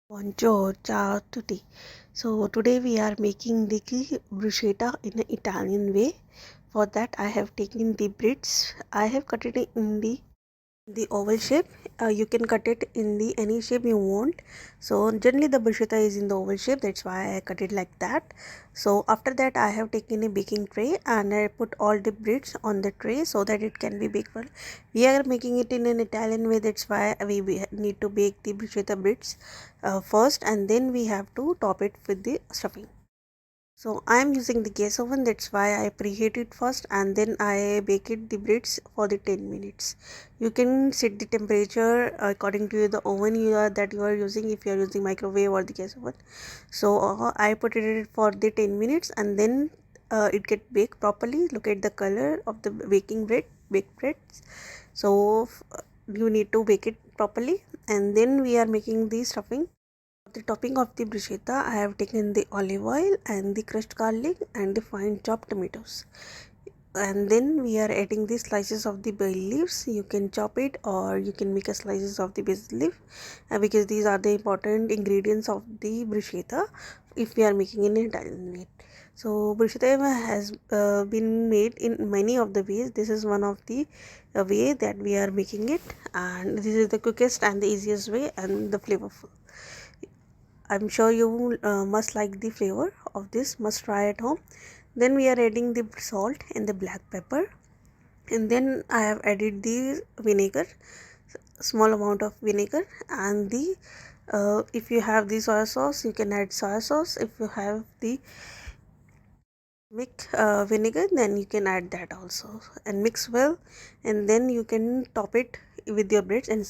Buongiorno, ciao a tutti. So today we are making the bruschetta in an Italian way. For that I have taken the bricks. I have cut it in the oval shape. You can cut it in the any shape you want. So generally the bruschetta is in the oval shape, that's why I cut it like that. So after that I have taken a baking tray and I put all the bricks on the tray so that it can be baked. Well, we are making it in an Italian way, that's why we need to bake the bruschetta bricks first, and then we have to top it with the stuffing. So I am using the gas oven, that's why I preheat it first and then I bake it the breads for the 10 minutes. You can set the temperature according to the oven that you are using, if you are using microwave or the gas oven. So I put it for the 10 minutes and then it get baked properly. Look at the color of the baked breads. So you need to bake it properly, and then we are making the stuffing. The topping of the bruschetta, I have taken the olive oil and the crushed garlic and the fine chopped tomatoes. And then we are adding the slices of the bay leaves. You can chop it or you can make a slices of the basil leaf because these are the important ingredients of the bruschetta if we are making in Italian way. So bruschetta has been made in many of the ways. This is one of the way that we are making it, and this is the quickest and the easiest way and the flavorful. I'm sure you must like the flavor of this, must try at home. Then we are adding the salt and the black pepper, and then I have added the vinegar, small amount of vinegar, and the if you have the soy sauce you can add soy sauce. If you have the vinegar, then you can add that also and mix well, and then you can top it with your breads and